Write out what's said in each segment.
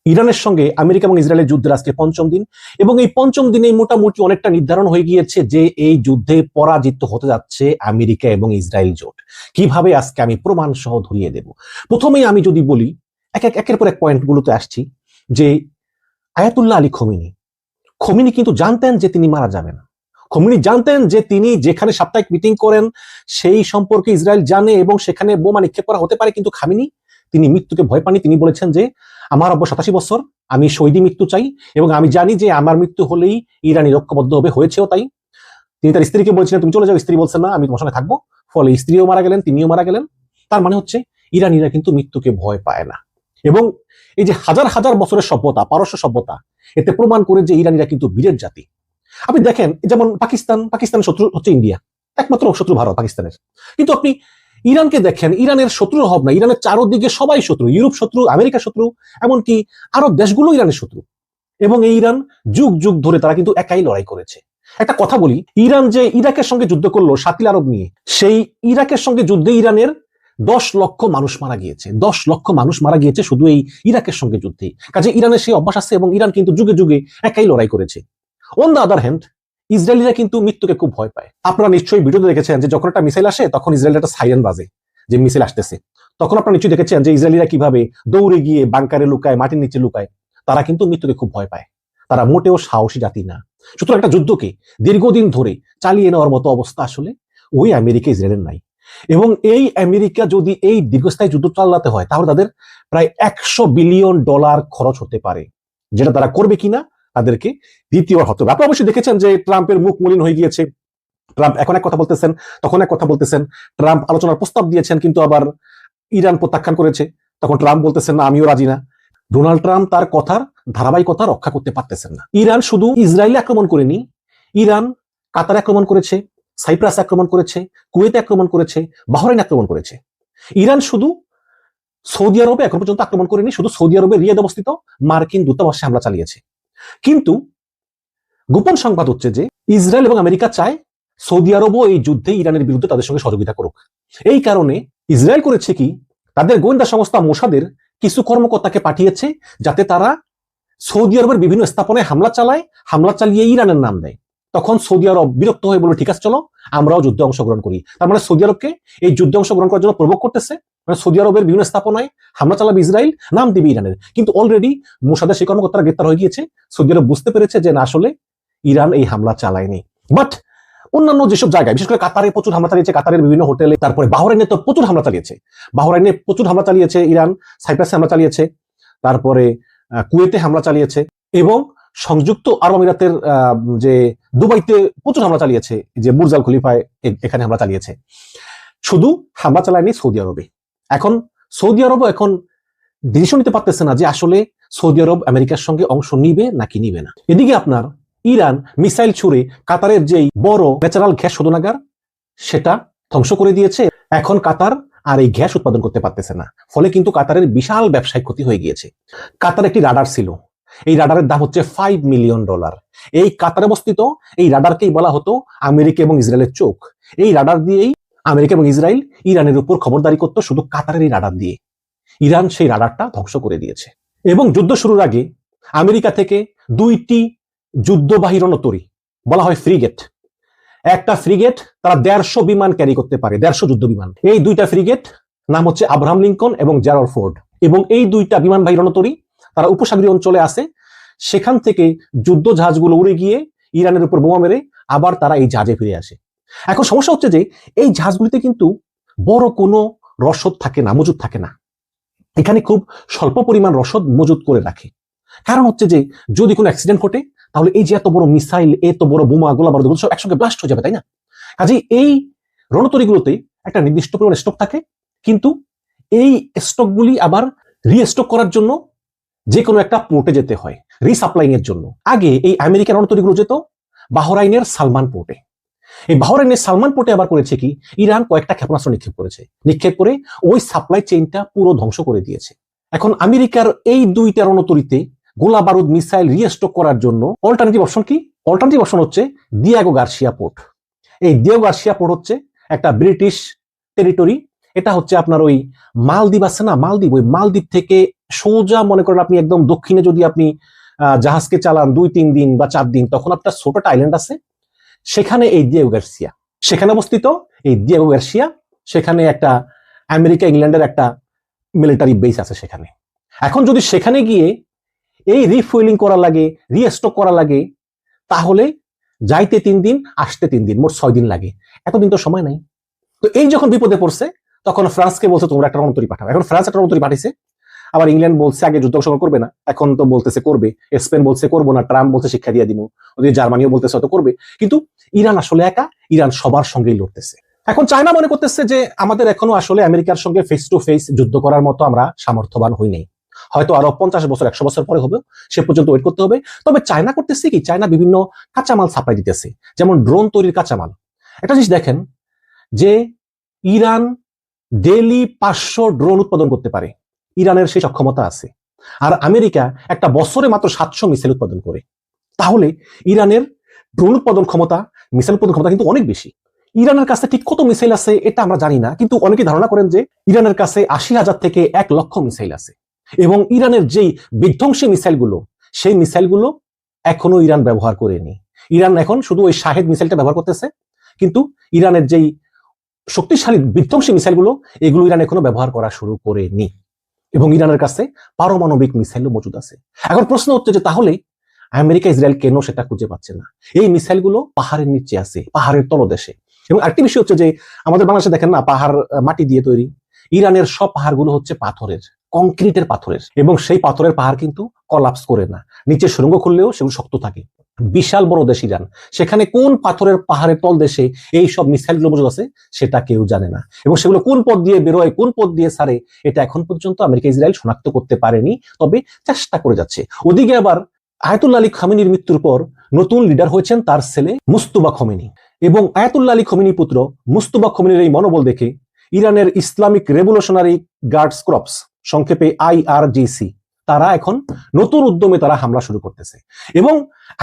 ইরানের সঙ্গে আমেরিকা এবং ইসরায়েলের যুদ্ধের আজকে পঞ্চম দিন, এবং এই পঞ্চম দিনে মোটামুটি অনেকটা নির্ধারণ হয়ে গিয়েছে যে এই যুদ্ধে পরাজিত হতে যাচ্ছে আমেরিকা এবং ইসরায়েল জোট। কিভাবে আজকে আমি প্রমাণ সহ ধরিয়ে দেব। প্রথমেই আমি যদি বলি, একের পর এক পয়েন্টগুলোতে আসছি, যে আয়াতুল্লাহ আলী খোমেনি কিন্তু জানতেন যে তিনি মারা যাবেন। খোমেনি জানতেন যে তিনি যেখানে সাপ্তাহিক মিটিং করেন সেই সম্পর্কে ইসরায়েল জানে এবং সেখানে বোমা নিক্ষেপ করা হতে পারে, কিন্তু খামেনি তিনি মৃত্যুকে ভয় পাননি। তিনি বলেছেন যে আমার 87 বছর, আমি শহীদি মৃত্যু চাই এবং আমি জানি যে আমার মৃত্যু হলেই ইরানি ঐক্যবদ্ধ হবে, হয়েছেও তাই। তিনি তার স্ত্রীকে বলছিলেন তুমি চলে যাও, স্ত্রী বলছেন না আমি তোমার সঙ্গে থাকবো, ফলে স্ত্রীও মারা গেলেন, তিনিও মারা গেলেন। তার মানে হচ্ছে ইরানিরা কিন্তু মৃত্যুকে ভয় পায় না। এবং এই যে হাজার হাজার বছরের সভ্যতা, পারস্য সভ্যতা, এতে প্রমাণ করে যে ইরানিরা কিন্তু বীরের জাতি। আপনি দেখেন যেমন পাকিস্তানের শত্রু হচ্ছে ইন্ডিয়া, একমাত্র শত্রু ভারত পাকিস্তানের। কিন্তু আপনি ইরানকে দেখেন, ইরানের শত্রুর অভাব না, ইরানের চারদিকে সবাই শত্রু, ইউরোপ শত্রু, আমেরিকা শত্রু, এমনকি আরব দেশগুলো ইরানের শত্রু। এবং এই ইরান যুগ যুগ ধরে তারা কিন্তু একাই লড়াই করেছে। একটা কথা বলি, ইরান যে ইরাকের সঙ্গে যুদ্ধ করলো শাকিল আরব নিয়ে, সেই ইরাকের সঙ্গে যুদ্ধে ইরানের 10 লক্ষ মানুষ মারা গিয়েছে, 10 লক্ষ মানুষ মারা গিয়েছে শুধু এই ইরাকের সঙ্গে যুদ্ধে। কাজে ইরানের সেই অভ্যাস আছে এবং ইরান কিন্তু যুগে যুগে একাই লড়াই করেছে। অন দ্য আদার হ্যান্ড, ইসরায়েলিরা কিন্তু মৃত্যুকে খুব ভয় পায়। আপনারা নিশ্চয়ই ভিডিওতে দেখেছেন যে যখন একটা মিসাইল আসে তখন ইসরায়েল একটা সাইরেন বাজে যে মিসাইল আসতেছে। তখন আপনারা নিশ্চয়ই দেখেছেন যে ইসরায়েলিরা কিভাবে দৌড়ে গিয়ে বাংকারে লুকায়, মাটির নিচে লুকায়। তারা কিন্তু মৃত্যুকে খুব ভয় পায়, তারা মোটেও সাহসী জাতি না। সুতরাং একটা যুদ্ধকে দীর্ঘদিন ধরে চালিয়ে নেওয়ার মতো অবস্থা আসলে ওই আমেরিকা ইসরায়েলের নাই। এবং এই আমেরিকা যদি এই দীর্ঘস্থায়ী যুদ্ধ চালাতে হয় তাহলে তাদের প্রায় $100 বিলিয়ন খরচ হতে পারে, যেটা তারা করবে কিনা তাদেরকে দ্বিতীয়বার হতে হবে। আপনি অবশ্যই দেখেছেন যে ট্রাম্পের মুখ মলিন হয়ে গিয়েছে। ট্রাম্প এখন এক কথা বলতেছেন, তখন এক কথা বলতেছেন। ট্রাম্প আলোচনার প্রস্তাব দিয়েছেন কিন্তু আবার ইরান প্রত্যাখ্যান করেছে। তখন ট্রাম্প বলতেছেন না আমিও রাজি না। ডোনাল্ড ট্রাম্প তার কথার ধারাবাহিকতা রক্ষা করতে পারতেছেন না। ইরান শুধু ইসরায়েলে আক্রমণ করেনি, ইরান কাতারে আক্রমণ করেছে, সাইপ্রাস আক্রমণ করেছে, কুয়েতে আক্রমণ করেছে, বাহরাইন আক্রমণ করেছে। ইরান শুধু সৌদি আরবে এখন পর্যন্ত আক্রমণ করেনি, শুধু সৌদি আরবের রিয়াদ অবস্থিত মার্কিন দূতাবাসে হামলা চালিয়েছে। কিন্তু গোপন সংবাদ হচ্ছে যে ইসরায়েল এবং আমেরিকা চায় সৌদি আরবও এই যুদ্ধে ইরানের বিরুদ্ধে তাদের সঙ্গে সহযোগিতা করুক। এই কারণে ইসরায়েল করেছে কি, তাদের গোয়েন্দা সংস্থা মোসাদের কিছু কর্মকর্তাকে পাঠিয়েছে যাতে তারা সৌদি আরবের বিভিন্ন স্থাপনায় হামলা চালায়, হামলা চালিয়ে ইরানের নাম দেয়। তখন সৌদি আরব বিরক্ত হয়ে বলে ঠিক আছে চলো আমরাও যুদ্ধে অংশগ্রহণ করি। তার মানে সৌদি আরবকে এই যুদ্ধে অংশগ্রহণ করার জন্য প্রভোগ করতেছে। মানে সৌদি আরবের বিভিন্ন স্থাপনায় হামলা চালাবে ইসরায়েল, নাম দিবে ইরানের। কিন্তু অলরেডি মোসাদের সেই কর্মকর্তারা গ্রেপ্তার হয়ে গিয়েছে। সৌদি আরব বুঝতে পেরেছে যে না আসলে ইরান এই হামলা চালায়নি। বাট অন্যান্য যেসব জায়গায়, বিশেষ করে কাতারে প্রচুর হামলা চালিয়েছে, কাতারের বিভিন্ন হোটেলে, তারপরে বাহরাইনে তো প্রচুর হামলা চালিয়েছে, বাহরাইনে প্রচুর হামলা চালিয়েছে ইরান, সাইপ্রাসে হামলা চালিয়েছে, তারপরে কুয়েতে হামলা চালিয়েছে, এবং সংযুক্ত আরব আমিরাতের যে দুবাইতে প্রচুর হামলা চালিয়েছে, যে বুর্জ আল খলিফায় এখানে হামলা চালিয়েছে। শুধু হামলা চালায়নি সৌদি আরবে। এখন সৌদি আরবও এখন ডিসিশন নিতে পারতেছে না যে আসলে সৌদি আরব আমেরিকার সঙ্গে অংশ নিবে নাকি নিবে না। এদিকে আপনার ইরান মিসাইল ছুড়ে কাতারের যেই বড় ন্যাচারাল গ্যাস শোধনাগার সেটা ধ্বংস করে দিয়েছে। এখন কাতার আর এই গ্যাস উৎপাদন করতে পারতেছে না, ফলে কিন্তু কাতারের বিশাল ব্যবসায়িক ক্ষতি হয়ে গিয়েছে। কাতার একটি রাডার ছিল, এই রাডারের দাম হচ্ছে $5 মিলিয়ন। এই কাতারে অবস্থিত এই রাডারকেই বলা হতো আমেরিকা এবং ইসরায়েলের চোখ। এই রাডার দিয়েই আমেরিকা এবং ইসরায়েল ইরানের উপর খবরদারি করত, শুধু কাতারের এই রাডার দিয়ে। ইরান সেই রাডারটা ধ্বংস করে দিয়েছে। এবং যুদ্ধ শুরুর আগে আমেরিকা থেকে 2টি যুদ্ধবাহী রণতরী, বলা হয় ফ্রিগেট, একটা ফ্রিগেট তারা 150 বিমান ক্যারি করতে পারে, 150 যুদ্ধ বিমান। এই 2টা ফ্রিগেট নাম হচ্ছে আব্রাহাম লিঙ্কন এবং জেরাল্ড ফোর্ড। এবং এই 2টা বিমানবাহী রণতরী তারা উপসাগরীয় অঞ্চলে আসে, সেখান থেকে যুদ্ধ জাহাজগুলো উড়ে গিয়ে ইরানের উপর বোমা মেরে আবার তারা এই জাহাজে ফিরে আসে। এখন সমস্যা হচ্ছে যে এই জাহাজগুলিতে কিন্তু বড় কোনো রসদ থাকে না, মজুদ থাকে না। এখানে খুব স্বল্প পরিমাণ রসদ মজুদ করে রাখে। কারণ হচ্ছে যে যদি কোনো অ্যাক্সিডেন্ট ঘটে তাহলে এই যে এত বড় মিসাইল, এত বড় বোমা, গোলা বারুদ সব একসঙ্গে ব্লাস্ট হয়ে যাবে, তাই না? কাজেই এই রণতরীগুলোতে একটা নির্দিষ্ট পরিমাণ স্টক থাকে, কিন্তু এই স্টকগুলি আবার রিস্টক করার জন্য যে কোনো একটা পোর্টে যেতে হয় রিসাপ্লাইং এর জন্য। আগে এই আমেরিকান রণতরীগুলো যেত বাহরাইনের সালমান পোর্টে। এই বাহরাইনের সালমান পোর্টে আবার করেছে কি, ইরান কয়েকটা ক্ষেপণাস্ত্র নিক্ষেপ করেছে, নিক্ষেপ করে ওই সাপ্লাই চেইনটা পুরো ধ্বংস করে দিয়েছে। এখন আমেরিকার এই 2টা রণতরীতে গোলা বারুদ মিসাইল রিস্টক করার জন্য অল্টারনেটিভ অপশন কি? অল্টারনেটিভ অপশন হচ্ছে দিয়েগো গার্সিয়া পোর্ট। এই দিয়েগো গার্সিয়া পোর্ট হচ্ছে একটা ব্রিটিশ টেরিটরি এটা হচ্ছে আপনার ওই মালদ্বীপ আছে না, মালদ্বীপ, ওই মালদ্বীপ থেকে সোজা মনে করেন আপনি একদম দক্ষিণে যদি আপনি জাহাজকে চালান 2-3 দিন বা 4 দিন, তখন আপনার ছোট একটা আইল্যান্ড আছে, সেখানে এই দিয়েগো গার্সিয়া, সেখানে অবস্থিত এই দিয়েগো গার্সিয়া, সেখানে একটা আমেরিকা ইংল্যান্ডের একটা মিলিটারি বেস আছে সেখানে। এখন যদি সেখানে গিয়ে এই রিফুয়েলিং করা লাগে, রিস্টক করা লাগে, তাহলে যাইতে 3 দিন, আসতে 3 দিন, মোট 6 দিন লাগে। এতদিন তো সময় নাই। তো এই যখন বিপদে পড়ছে, তখন ফ্রান্সকে বলছে তোমরা একটা রণতরী পাঠাও। এখন ফ্রান্স একটা রণতরী পাঠিয়েছে, আবার ইংল্যান্ড বলছে আগে যুদ্ধ ঘোষণা করবে না, এখন তো বলতেছে করবে। স্পেন বলছে করবো না, ট্রাম্প বলছে শিক্ষা দিয়ে দিব, ওদিকে জার্মানিও বলতেছে হয়তো করবে। কিন্তু ইরান আসলে একা, ইরান সবার সঙ্গেই লড়তেছে। এখন চায়না মনে করতেছে যে আমাদের এখনো আসলে আমেরিকার সঙ্গে ফেস টু ফেস যুদ্ধ করার মতো আমরা সামর্থ্যবান হই নাই, হয়তো আরো 50 বছর 100 বছর পরে হবে, সে পর্যন্ত ওয়েট করতে হবে। তবে চায়না করতেছে কি, চায়না বিভিন্ন কাঁচামাল সাপ্লাই দিতেছে, যেমন ড্রোন তৈরির কাঁচামাল। একটা জিনিস দেখেন যে ইরান ডেইলি 500 ড্রোন উৎপাদন করতে পারে, ইরানের সেই সক্ষমতা আছে। আর আমেরিকা একটা বছরে মাত্র 700 মিসাইল উৎপাদন করে। তাহলে ইরানের ড্রোন উৎপাদন ক্ষমতা, মিসাইল উৎপাদন ক্ষমতা কিন্তু অনেক বেশি। ইরানের কাছে ঠিক কত মিসাইল আছে এটা আমরা জানি না, কিন্তু অনেকে ধারণা করেন যে ইরানের কাছে 80,000 থেকে 1 লক্ষ মিসাইল আছে। এবং ইরানের যেই বিধ্বংসী মিসাইলগুলো, সেই মিসাইলগুলো এখনো ইরান ব্যবহার করেনি। ইরান এখন শুধু ওই শাহেদ মিসাইলটা ব্যবহার করতেছে, কিন্তু ইরানের যেই শক্তিশালী বিধ্বংসী মিসাইলগুলো, এগুলো ইরান এখনো ব্যবহার করা শুরু করেনি। এবং ইরানের কাছে পারমাণবিক মিসাইলও মজুদ আছে। এখন প্রশ্ন হচ্ছে যে তাহলে আমেরিকা ইসরায়েল কেন সেটা খুঁজে পাচ্ছে না? এই মিসাইলগুলো পাহাড়ের নিচে আছে, পাহাড়ের তলদেশে। এবং আরেকটি বিষয় হচ্ছে যে আমাদের বাংলাদেশে দেখেন না, পাহাড় মাটি দিয়ে তৈরি, ইরানের সব পাহাড়গুলো হচ্ছে পাথরের, কংক্রিটের পাথরের, এবং সেই পাথরের পাহাড় কিন্তু কলাপস করে না, নিচে সুড়ঙ্গ খুললেও সেগুলো শক্ত থাকে। বিশাল বড় দেশ ইরান, সেখানে কোন পাথরের পাহাড়ের তল দেশে এই সব মিসাইলগুলো মজুদ আছে সেটা কেউ জানে না। এবং সেগুলো কোন পথ দিয়ে বেরোয়, কোন পথ দিয়ে ছাড়ে, এটা এখন পর্যন্ত আমেরিকা ইসরায়েল শনাক্ত করতে পারেনি, তবে চেষ্টা করে যাচ্ছে। ওদিকে আবার আয়াতুল্লাহ আলী খামেনির মৃত্যুর পর নতুন লিডার হয়েছেন তার ছেলে মুস্তফা খামেনি, এবং আয়াতুল্লাহ আলী খামেনি পুত্র মুস্তফা খামেনির এই মনোবল দেখে ইরানের ইসলামিক রেভলিউশনারি গার্ডস কর্পস, সংক্ষেপে IRGC, তারা এখন নতুন উদ্যমে তারা হামলা শুরু করতেছে। এবং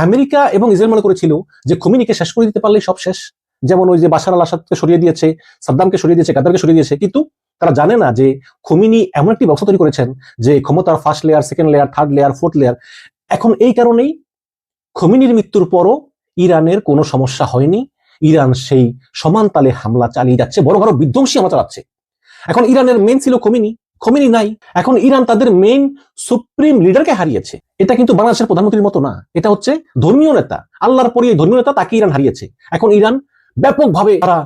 আমেরিকা এবং ইসরায়েল মনে করেছিল যে খোমেনিকে শেষ করে দিতে পারলেই সব শেষ, যেমন ওই যে বাশার আল আসাদকে সরিয়ে দিয়েছে, সাদ্দামকে সরিয়ে দিয়েছে, গাদ্দারকে সরিয়ে দিয়েছে। কিন্তু তারা জানে না যে খোমেনি এমন একটি ব্যবস্থা তৈরি করেছেন যে ক্ষমতার first layer, second layer, third layer, fourth layer. এখন এই কারণেই খোমেনির মৃত্যুর পরও ইরানের কোনো সমস্যা হয়নি, ইরান সেই সমান তালে হামলা চালিয়ে যাচ্ছে, বড় বড় বিধ্বংসী হামলা চালাচ্ছে। এখন ইরানের মেন ছিল খোমেনি, খোমেনি নাই। এখন ইরান তাদের মেইন সুপ্রিম লিডারকে হারিয়েছে। এটা কিন্তু বাংলাদেশের প্রধানমন্ত্রীর মতো না, এটা হচ্ছে ধর্মীয় নেতা, আল্লাহর পরে এই ধর্মীয় নেতা, তাকে ইরান হারিয়েছে। এখন ইরান ব্যাপকভাবে তারা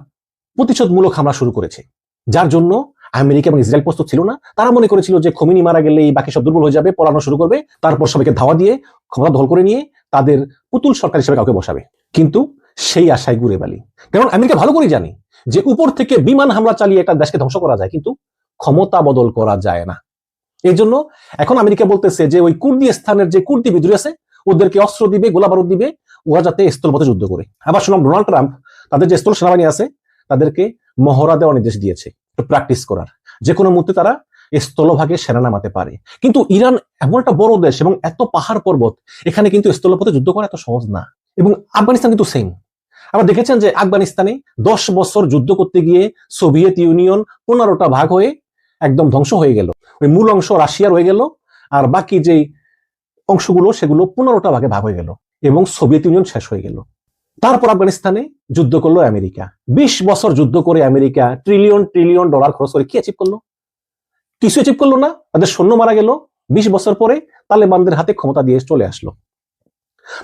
প্রতিশোধমূলক হামলা শুরু করেছে, যার জন্য আমেরিকা এবং ইসরায়েল প্রস্তুত ছিল না। তারা মনে করেছিল যে খোমেনি মারা গেলেই বাকি সব দুর্বল হয়ে যাবে, পলানো শুরু করবে, তারপর সবাইকে ধাওয়া দিয়ে ক্ষমতা দখল করে নিয়ে তাদের পুতুল সরকার হিসেবে কাউকে বসাবে। কিন্তু সেই আশায় ঘুরে বালি। কারণ আমেরিকা ভালো করে জানে যে উপর থেকে বিমান হামলা চালিয়ে একটা দেশকে ধ্বংস করা যায়, কিন্তু ক্ষমতা বদল করা যায় না। এই জন্য এখন আমেরিকা বলতেছে যে ওই কুর্দিস্তানের যে কুর্দি বিদ্রোহী আছে, ওদেরকে অস্ত্র দিবে, গোলা বারুদ দিবে, ওরা যাতে স্থলপথে যুদ্ধ করে। আবার শুনলাম ডোনাল্ড ট্রাম্প তাদের যে স্থল সেনাবাহিনী আছে তাদেরকে মহড়া দেওয়ার নির্দেশ দিয়েছে, প্র্যাকটিস করার, যে কোনো মুহূর্তে তারা স্থলভাগে সেনা নামাতে পারে। কিন্তু ইরান এমন একটা বড় দেশ এবং এত পাহাড় পর্বত, এখানে কিন্তু স্থলপথে যুদ্ধ করা এত সহজ না। এবং আফগানিস্তান কিন্তু সেম। আবার দেখেছেন যে আফগানিস্তানে 10 বছর যুদ্ধ করতে গিয়ে সোভিয়েত ইউনিয়ন 15টা ভাগ হয়ে একদম ধ্বংস হয়ে গেল। ওই মূল অংশ রাশিয়ার হয়ে গেল, আর বাকি যে অংশগুলো সেগুলো 15টা ভাগে ভাগ হয়ে গেল, এবং সোভিয়েত ইউনিয়ন শেষ হয়ে গেল। তারপর আফগানিস্তানে যুদ্ধ করলো আমেরিকা। 20 বছর যুদ্ধ করে আমেরিকা ট্রিলিয়ন ট্রিলিয়ন ডলার খরচ করে কি অ্যাচিভ করলো? কিছু অ্যাচিভ করলো না। তাদের সৈন্য মারা গেল। 20 বছর পরে তালেবানদের হাতে ক্ষমতা দিয়ে চলে আসলো।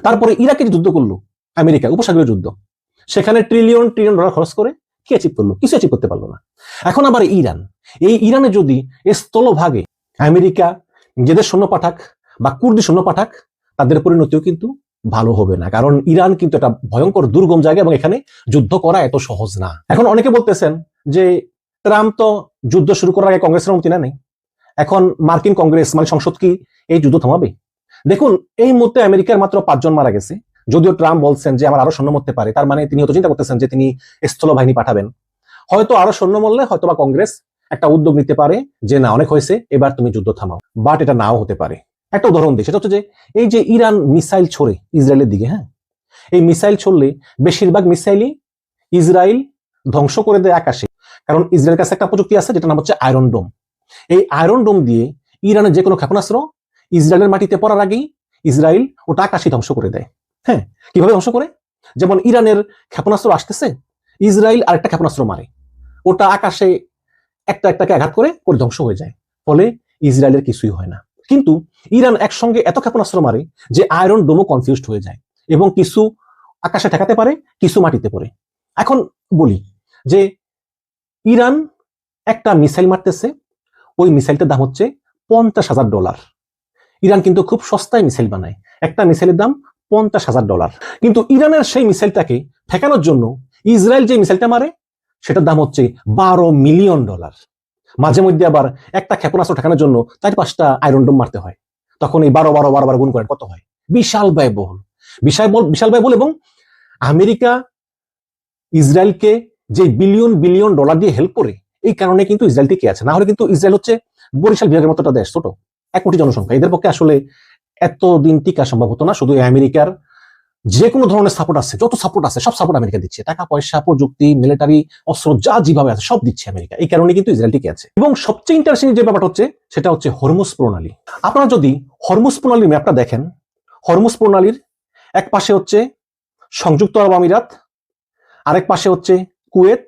তারপরে ইরাকে যুদ্ধ করলো আমেরিকা, উপসাগরীয় যুদ্ধ, সেখানে ট্রিলিয়ন ট্রিলিয়ন ডলার খরচ করে কি অ্যাচিভ করলো? কিছু অ্যাচিভ করতে পারলো না। এখন আবার ইরান, এই ইরানে যদি স্থলভাগে আমেরিকা নিজেদের সৈন্য পাঠাক বা কুর্দি সৈন্য পাঠাক, তাদের পরিণতিও কিন্তু ভালো হবে না। কারণ ইরান কিন্তু একটা ভয়ঙ্কর দুর্গম জায়গা এবং এখানে যুদ্ধ করা এত সহজ না। এখন অনেকে বলতেছেন যে ট্রাম্প তো যুদ্ধ শুরু করার আগে কংগ্রেসের অনুমতি নেয় নাই, এখন মার্কিন কংগ্রেস মানে সংসদ কি এই যুদ্ধ থামাবে? দেখুন, এই মুহূর্তে আমেরিকার মাত্র 5 জন মারা গেছে, যদিও ট্রাম্প বলছেন যে আমার আরো সৈন্য মরতে পারে। তার মানে তিনি হয়তো চিন্তা করতেছেন যে তিনি স্থল বাহিনী পাঠাবেন। হয়তো আরো সৈন্য মরলে হয়তো বা কংগ্রেস একটা উদ্যোগ নিতে পারে যে না, অনেক হয়েছে, এবার তুমি যুদ্ধ থামাও। বাট এটা নাও হতে পারে। একটা উদাহরণ দিই, সেটা হচ্ছে যে এই যে ইরান মিসাইল ছোড়ে ইসরায়েলের দিকে, হ্যাঁ, এই মিসাইল ছড়লে বেশিরভাগ মিসাইলই ইসরায়েল ধ্বংস করে দেয় আকাশে। কারণ ইসরায়েলের কাছে একটা প্রযুক্তি আছে যেটা নাম হচ্ছে আয়রন ডোম। এই আয়রন ডোম দিয়ে ইরানের যে কোনো ক্ষেপণাস্ত্র ইসরায়েলের মাটিতে পড়ার আগেই ইসরায়েল ওটা আকাশে ধ্বংস করে দেয়। হ্যাঁ, কিভাবে ধ্বংস করে? যেমন ইরানের ক্ষেপণাস্ত্র আসতেছে, ইসরায়েল আরেকটা ক্ষেপণাস্ত্র মারে, ওটা আকাশে একটাকে আঘাত করে ধ্বংস হয়ে যায়, ফলে ইসরায়েলের কিছুই হয় না। কিন্তু ইরান একসঙ্গে এত ক্ষেপণাস্ত্র মারে যে আয়রন ডোমও কনফিউজড হয়ে যায় এবং কিছু আকাশে ঠেকাতে পারে, কিছু মাটিতে পড়ে। এখন বলি যে ইরান একটা মিসাইল মারতেছে, ওই মিসাইলটার দাম হচ্ছে $50,000। ইরান কিন্তু খুব সস্তায় মিসাইল বানায়, একটা মিসাইলের দাম $50,000। কিন্তু ইরানের সেই মিসাইলটাকে ঠেকানোর জন্য ইসরায়েল যে মিসাইলটা মারে সেটার দাম হচ্ছে $12 মিলিয়ন। মাঝে মধ্যে আবার একটা ক্ষেপণাস্ত্র ঠেকানোর জন্য 4-5টা আয়রন ডোম মারতে হয়, তখন এই 12 গুণ করেন কত হয়? বিশাল ব্যয়বহুল, বিশাল ব্যয়বহুল। এবং আমেরিকা ইসরায়েলকে যে বিলিয়ন বিলিয়ন ডলার দিয়ে হেল্প করে, এই কারণে কিন্তু ইসরায়েল টিকে আছে। না হলে কিন্তু ইসরায়েল হচ্ছে বরিশাল বিভাগের মতো একটা দেশ, ছোট, 1 কোটি জনসংখ্যা, এদের পক্ষে আসলে এতদিন টিকা সম্ভব হতো না। শুধু আমেরিকার যে কোনো ধরনের সাপোর্ট আছে, যত সাপোর্ট আছে সব সাপোর্ট আমেরিকা দিচ্ছে, টাকা পয়সা, প্রযুক্তি, মিলিটারি, অস্ত্র যা যেভাবে আছে সব দিচ্ছে আমেরিকা। এই কারণে কিন্তু ইসরায়েল টিকে আছে। এবং সবচেয়ে ইন্টারেস্টিং যে ব্যাপারটা হচ্ছে সেটা হচ্ছে হরমুজ প্রণালী। আপনারা যদি হরমুজ প্রণালীর ম্যাপটা দেখেন, হরমুজ প্রণালীর এক পাশে হচ্ছে সংযুক্ত আরব আমিরাত, আরেক পাশে হচ্ছে কুয়েত,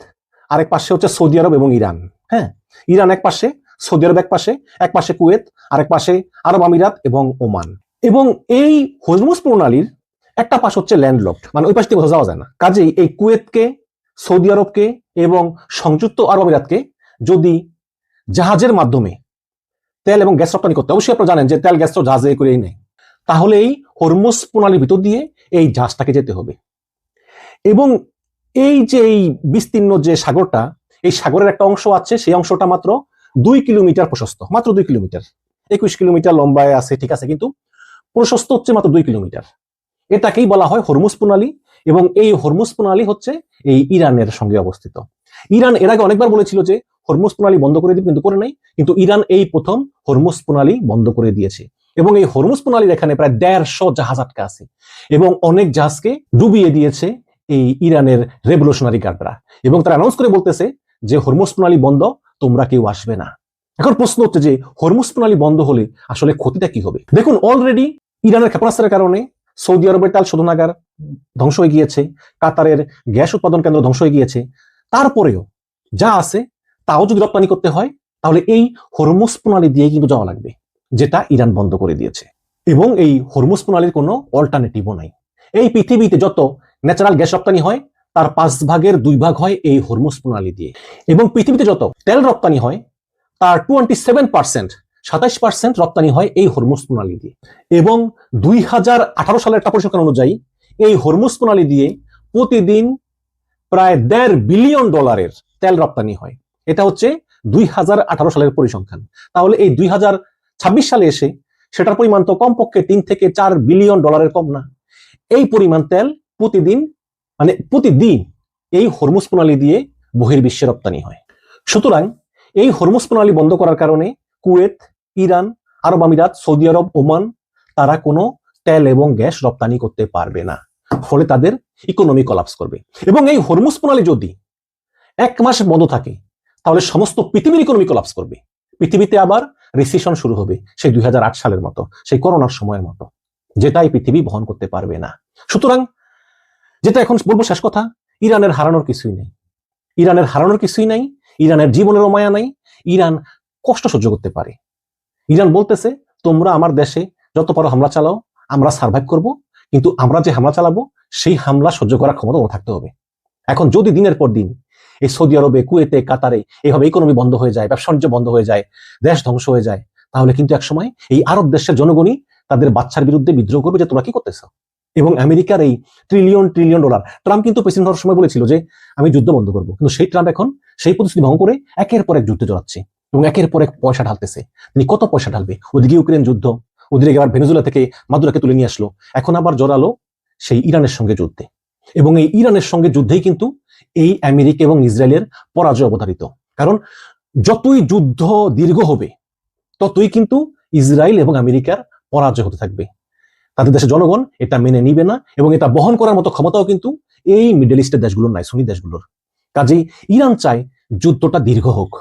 আরেক পাশে হচ্ছে সৌদি আরব এবং ইরান। হ্যাঁ, ইরান এক পাশে, সৌদি আরব এক পাশে কুয়েত, আরেক পাশে আরব আমিরাত এবং ওমান। এবং এই হরমুজ প্রণালীর একটা পাশ হচ্ছে ল্যান্ডলকড, মানে ওই পাশ থেকে কোথাও যাওয়া যায় না। কাজেই এই কুয়েতকে, সৌদি আরবকে এবং সংযুক্ত আরব আমিরাতকে যদি জাহাজের মাধ্যমে তেল এবং গ্যাস রপ্তানি করতে, অবশ্যই আপনারা জানেন যে তেল গ্যাস তো জাহাজে করেই নেয়, তাহলে এই হরমুজ প্রণালীর ভিতর দিয়ে এই জাহাজটাকে যেতে হবে। এবং এই যে এই বিস্তীর্ণ যে সাগরটা, এই সাগরের একটা অংশ আছে, সেই অংশটা মাত্র 2 কিলোমিটার প্রশস্ত, মাত্র 2 কিলোমিটার, 21 কিলোমিটার লম্বায় আছে, ঠিক আছে, কিন্তু প্রশস্ত হচ্ছে মাত্র 2 কিলোমিটার। এটাকেই বলা হয় হরমুজ প্রণালী। এবং এই হরমুজ প্রণালী হচ্ছে এই ইরানের সঙ্গে অবস্থিত। ইরান এর আগে অনেকবার বলেছিল যে হরমুজ প্রণালী বন্ধ করে দিবে, কিন্তু করে নাই। কিন্তু ইরান এই প্রথম হরমুজ প্রণালী বন্ধ করে দিয়েছে। এবং এই হরমুজ প্রণালীর এখানে প্রায় 150 জাহাজ আটকা আছে এবং অনেক জাহাজকে ডুবিয়ে দিয়েছে এই ইরানের রেভলিউশনারি গার্ডরা। এবং তারা অ্যানাউন্স করে বলতেছে যে হরমুজ প্রণালী বন্ধ, তোমরা কেউ আসবে না। এখন প্রশ্ন হচ্ছে যে হরমুজ প্রণালী বন্ধ হলে আসলে ক্ষতিটা কি হবে? দেখুন, অলরেডি ইরানের ক্ষেপণাস্ত্রের কারণে সৌদি আরবের তেল শোধনাগার ধ্বংস হয়ে গিয়েছে, কাতারের গ্যাস উৎপাদন কেন্দ্র ধ্বংস হয়ে গিয়েছে। তারপরেও যা আছে তাও যদি রপ্তানি করতে হয়, তাহলে এই হরমুজ প্রণালী দিয়ে কিন্তু যাওয়া লাগবে, যেটা ইরান বন্ধ করে দিয়েছে। এবং এই হরমুজ প্রণালীর কোনো অল্টারনেটিভও নাই। এই পৃথিবীতে যত ন্যাচারাল গ্যাস রপ্তানি হয় তার 5 ভাগের 2 ভাগ হয় এই হরমুজ প্রণালী দিয়ে। এবং পৃথিবীতে যত তেল রপ্তানি হয় তার 27% রপ্তানি হয় এই হরমুজ প্রণালী দিয়ে। এবং 2018 সালের একটা পরিসংখ্যান অনুযায়ী এই হরমুজ প্রণালী দিয়ে প্রতিদিন প্রায় $1.5 বিলিয়ন তেল রপ্তানি হয়। এটা হচ্ছে 2018 সালের পরিসংখ্যান। তাহলে এই 2026 সালে এসে সেটার পরিমাণ তো কমপক্ষে 3 থেকে 4 বিলিয়ন ডলারের কম না। এই পরিমাণ তেল প্রতিদিন এই হরমুজ প্রণালী দিয়ে বহির্বিশ্বে রপ্তানি হয়। সুতরাং এই হরমুজ প্রণালী বন্ধ করার কারণে কুয়েত, ইরান, আরব আমিরাত, সৌদি আরব, ওমান তারা কোনো তেল এবং গ্যাস রপ্তানি করতে পারবে না, ফলে তাদের ইকোনমি কলাপস করবে। এবং এই হরমুজ প্রণালী যদি 1 মাস বন্ধ থাকে তাহলে সমস্ত পৃথিবীর ইকোনমি কলাপস করবে। পৃথিবীতে আবার রিসেশন শুরু হবে, সেই 2008 সালের মতো, সেই করোনার সময়ের মতো, যেটা এই পৃথিবী বহন করতে পারবে না। সুতরাং যেটা এখন বলবো শেষ কথা, ইরানের হারানোর কিছুই নেই, ইরানের হারানোর কিছুই নাই, ইরানের জীবনেরও মায়া নাই, ইরান কষ্ট সহ্য করতে পারে। ইরান বলতেছে তোমরা আমার দেশে যত পারো হামলা চালাও, আমরা সার্ভাইভ করব, কিন্তু আমরা যে হামলা চালাবো সেই হামলা সহ্য করার ক্ষমতা তোমার থাকতে হবে। এখন যদি দিনের পর দিন এই সৌদি আরবে, কুয়েতে, কাতারে এইভাবে ইকোনমি বন্ধ হয়ে যায়, ব্যবসা বাণিজ্য বন্ধ হয়ে যায়, দেশ ধ্বংস হয়ে যায়, তাহলে কিন্তু একসময় এই আরব দেশের জনগণই তাদের বাচ্চার বিরুদ্ধে বিদ্রোহ করবে যে তোমরা কি করতেছ। এবং আমেরিকার এই ট্রিলিয়ন ডলার, ট্রাম্প কিন্তু প্রেসিডেন্ট হওয়ার সময় বলেছিল যে আমি যুদ্ধ বন্ধ করবো, কিন্তু সেই ট্রাম্প এখন সেই প্রতিশ্রুতি ভঙ্গ করে একের পর এক যুদ্ধে জড়াচ্ছে এবং একের পর এক পয়সা ঢালতেছে। তিনি কত পয়সা ঢালবে? ওদিকে ইউক্রেন যুদ্ধ, ওদিকে আবার ভেনেজুয়েলা থেকে মাদুরাকে তুলে নিয়ে আসলো, এখন আবার জড়ালো সেই ইরানের সঙ্গে যুদ্ধে। এবং এই ইরানের সঙ্গে যুদ্ধেই কিন্তু এই আমেরিকা এবং ইসরায়েলের পরাজয় অবধারিত। কারণ যতই যুদ্ধ দীর্ঘ হবে ততই কিন্তু ইসরায়েল এবং আমেরিকার পরাজয় হতে থাকবে। তাদের দেশের জনগণ এটা মেনে নিবে না এবং এটা বহন করার মতো ক্ষমতাও কিন্তু এই মিডল ইস্টের দেশগুলোর নাই, সুন্নি দেশগুলোর। কাজেই ইরান চায় যুদ্ধটা দীর্ঘ হোক,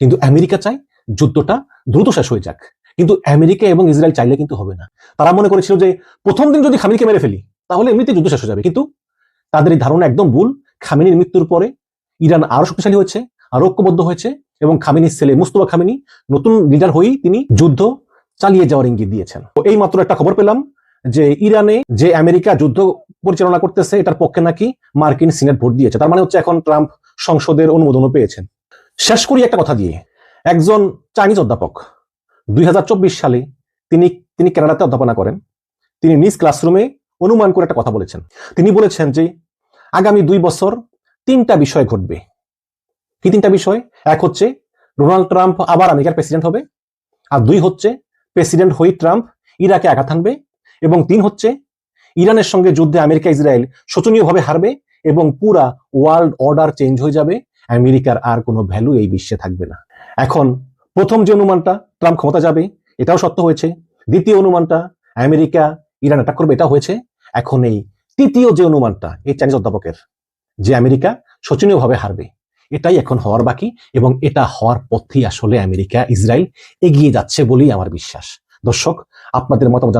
কিন্তু আমেরিকা চায় যুদ্ধটা দ্রুত শেষ হয়ে যাক। কিন্তু আমেরিকা এবং ইসরায়েল চাইলে কিন্তু হবে না। তারা মনে করেছিল যে প্রথম দিন যদি খামেনিকে মেরে ফেলি তাহলে এমনিতে যুদ্ধ শেষ হয়ে যাবে, কিন্তু তাদের এই ধারণা একদম ভুল। খামেনির মৃত্যুর পরে ইরান আরো শক্তিশালী হয়েছে, আরো ঐক্যবদ্ধ হয়েছে, এবং খামেনির ছেলে মুস্তফা খামেনি নতুন লিডার হয়েই তিনি যুদ্ধ চালিয়ে যাওয়ার ইঙ্গিত দিয়েছেন। তো এই মাত্র একটা খবর পেলাম যে ইরানে যে আমেরিকা যুদ্ধ পরিচালনা করতেছে এটার পক্ষে নাকি মার্কিন সিনেট ভোট দিয়েছে। তার মানে হচ্ছে এখন ট্রাম্প সংসদের অনুমোদনও পেয়েছেন। শেষ করি একটা কথা দিয়ে। একজন চাইনিজ অধ্যাপক 2024 সালে তিনি কানাডাতে অধ্যাপনা করেন। তিনি নিজ ক্লাসরুমে অনুমান করে একটা কথা বলেছেন। তিনি বলেছেন যে আগামী 2 বছর 3টা বিষয় ঘটবে। কি 3টা বিষয়? এক হচ্ছে ডোনাল্ড ট্রাম্প আবার আমেরিকার প্রেসিডেন্ট হবে, আর 2 হচ্ছে প্রেসিডেন্ট হয়ে ট্রাম্প ইরাকে আঘাত হানবে, এবং 3 হচ্ছে ইরানের সঙ্গে যুদ্ধে আমেরিকা ইসরায়েল শোচনীয়ভাবে হারবে এবং পুরা ওয়ার্ল্ড অর্ডার চেঞ্জ হয়ে যাবে। আমেরিকার আর কোনো ভ্যালু এই বিশ্বে থাকবে না। এখন প্রথম যে অনুমানটা ট্রাম্প ক্ষমতা যাবে এটাও সত্য হয়েছে, দ্বিতীয় অনুমানটা আমেরিকা ইরান অ্যাটাক করবে এটা হয়েছে। এখন এই তৃতীয় যে অনুমানটা এই চাইনিজ অধ্যাপকের, যে আমেরিকা শোচনীয়ভাবে হারবে, এটাই এখন হওয়ার বাকি, এবং এটা হওয়ার পথেই আসলে আমেরিকা ইসরায়েল এগিয়ে যাচ্ছে বলেই আমার বিশ্বাস। দর্শক, আপনাদের মতামত